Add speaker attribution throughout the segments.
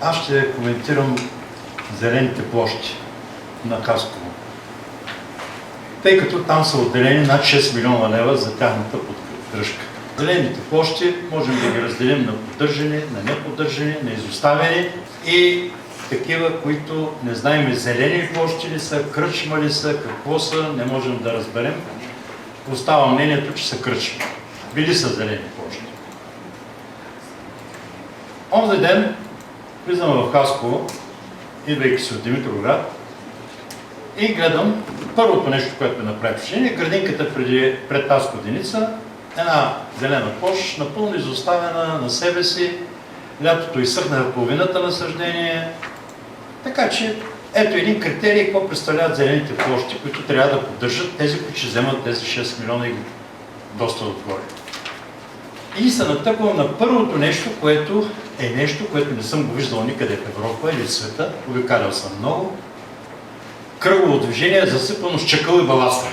Speaker 1: Аз ще коментирам зелените площи на Хасково, тъй като там са отделени над 6 милиона лева за тяхната поддръжка. Зелените площи можем да ги разделим на поддържане, на неподдържане, на изоставени и такива, които не знаем зелени площи ли са, кръчма ли са, какво са, не можем да разберем. Остава мнението, че са кръчма. Били са зелени площи. Онзи ден влизам в Хасково, идвайки се от Димитровград, и гледам първото нещо, което ме направи впечатление, градинката пред тази годиница, една зелена площ, напълно изоставена на себе си, лятото изсъхна половината насъждение. Така че ето един критерий, какво представляват зелените площи, които трябва да поддържат тези, които ще вземат тези 6 милиона и доста отгоре. И се натъквам на първото нещо, което е нещо, което не съм го виждал никъде в Европа или в света, обикалял съм много. Кръгово движение, засипано с чакъл и баластра.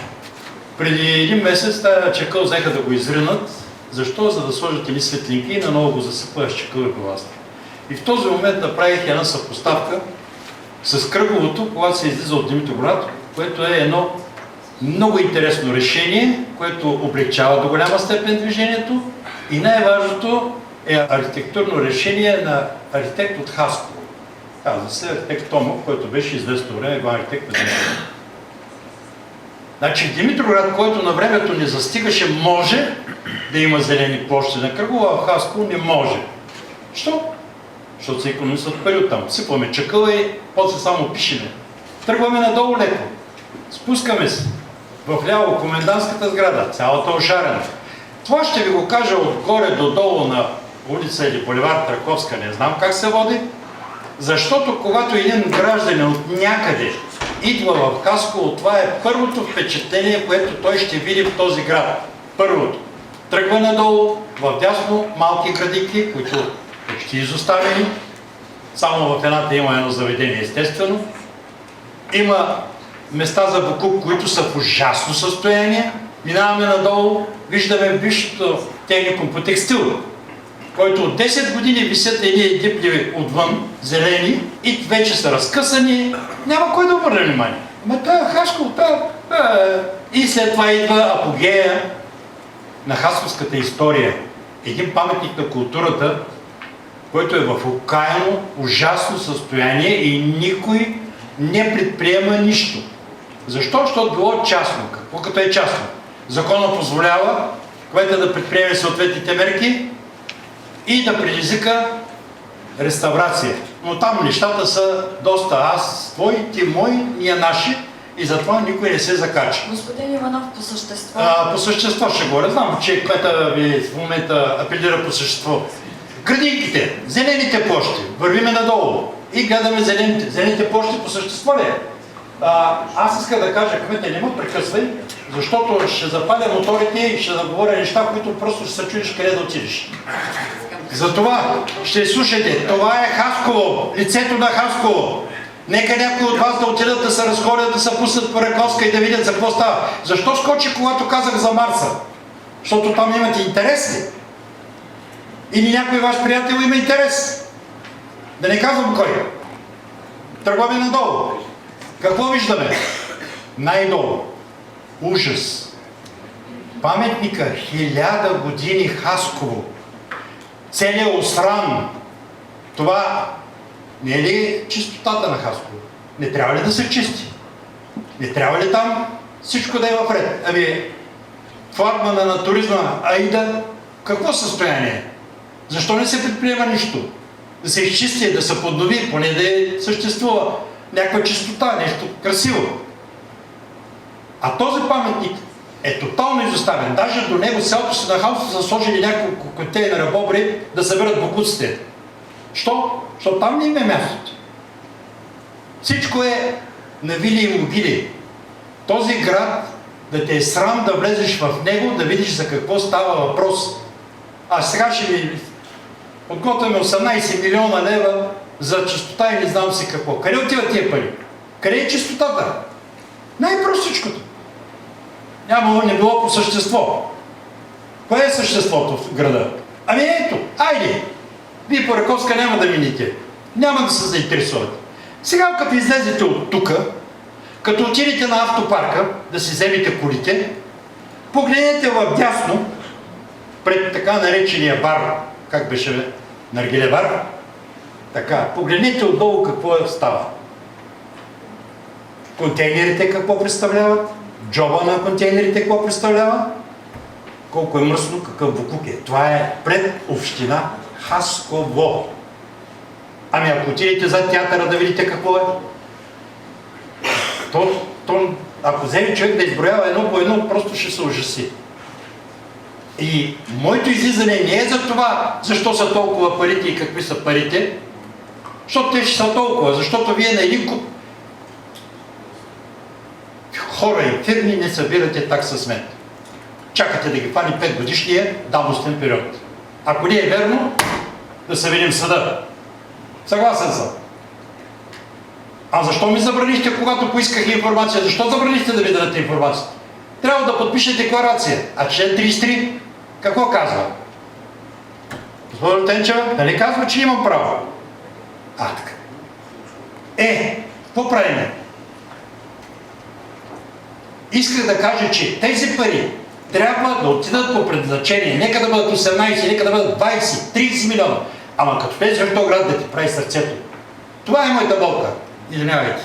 Speaker 1: Преди един месец тази чакъл взеха да го изринат. Защо? За да сложат едни светлинки и наново го засипаха с чакъл и баластра. И в този момент направих една съпоставка с кръговото, когато се излиза от Димитровград, което е едно много интересно решение, което облегчава до голяма степен движението и най-важното е архитектурно решение на архитект от Хасково. Казва се архитект Томов, който беше известно време главен архитект на Димитровград. Значи Димитровград, който на времето не застигаше, може да има зелени площи на кръгово, а в Хасково не може. Що? Защото се икономисват пари оттам. Сипваме чакъла и после само пишеме. Тръгваме надолу леко. Спускаме се. Вляво комендантската сграда, цялата ошарена. Това ще ви го кажа отгоре до долу на улица или булевард Траковска, не знам как се води. Защото когато един гражданин от някъде идва в Хасково, това е първото впечатление, което той ще види в този град. Първото. Тръгва надолу, вдясно малки градинки, които почти изоставени. Само в едната има едно заведение, естествено. Има места за букук, които са в ужасно състояние. Минаваме надолу, виждаме бившото техникум по текстил, който от 10 години висят едни дипли отвън, зелени, и вече са разкъсани. Няма кой да обърне внимание. Ама тая Хасково, И след това идва апогея на хасковската история. Един паметник на културата, който е в окаяно, ужасно състояние и никой не предприема нищо. Защо? Защото било частно. Какво като е частно? Закона позволява кмета да предприеме съответните мерки и да предизвика реставрация. Но там нещата са доста аз, твой, ти мой, ние наши и затова никой не се закача.
Speaker 2: Господин Иванов, по същество?
Speaker 1: По същество ще говоря. Знам, че кмета ви в момента апелира по същество. Градинките, зелените площи, вървиме надолу и гледаме зелените площи по същество ли е? Аз иска да кажа, кмете, не ме прекъсвай, защото ще запаля моторите и ще заговоря неща, които просто ще се чуеш къде да отидеш. Затова ще слушайте, това е Хасково, лицето на Хасково. Нека някои от вас да отидат да се разходят, да се пуснат по Раковска и да видят за какво става. Защо скочи, когато казах за Марса? Защото там имате интерес ли? Или някой ваш приятел има интерес? Да не казвам кой. Тръгваме надолу. Какво виждаме? Най-долу. Ужас. Паметника 1000 години Хасково. Целият осран. Това не е ли чистотата на Хасково? Не трябва ли да се чисти? Не трябва ли там всичко да е в ред? Ами, флагмана на туризма Аида, какво състояние? Защо не се предприема нищо? Да се изчисти, да се поднови, поне да съществува някаква чистота, нещо красиво. А този паметник е тотално изоставен. Даже до него селото си на Хасково са сложили няколко контейнера бобри да съберат бокуците. Що? Защото там не им е мястото. Всичко е на вили и могили. Този град, да те е срам да влезеш в него, да видиш за какво става въпрос. А сега ще ви подготвяме 18 милиона лева за чистота и не знам си какво. Къде отиват тия пари? Къде е чистотата? Най-простичкото. Не било по същество. Кое е съществото в града? Ами ето, айде! Вие по Раковска няма да мините. Няма да се заинтересуват. Сега, като излезете от тук, като отидете на автопарка да си вземете колите, погледнете вдясно пред така наречения бар, как беше наргиле бар, така, погледнете отдолу какво става. Контейнерите какво представляват, джоба на контейнерите какво представлява, колко е мръсно, какъв буклук е. Това е пред община Хасково. Ами ако отидете за театъра да видите какво е, ако вземе човек да изброява едно по едно, просто ще се ужаси. И моето излизане не е за това, защо са толкова парите и какви са парите, защото те ще са толкова, защото вие на един куп хора и фирми не събирате такса смет. Чакате да ги фани 5 годишния давностен период. Ако не е верно, да се видим в съда. Съгласен съм. А защо ми забранихте, когато поисках информация? Защо забранихте да ми дадете информация? Трябва да подпишете декларация. А член 33 какво казва? Госпожо Тенчева, нали казва, че имам право? Така. Какво правим? Исках да кажа, че тези пари трябва да отидат по предназначение. Нека да бъдат 18, нека да бъдат 20, 30 милиона. Ама като влезе в този град да ти прави сърцето. Това е моята болка. Извинявайте.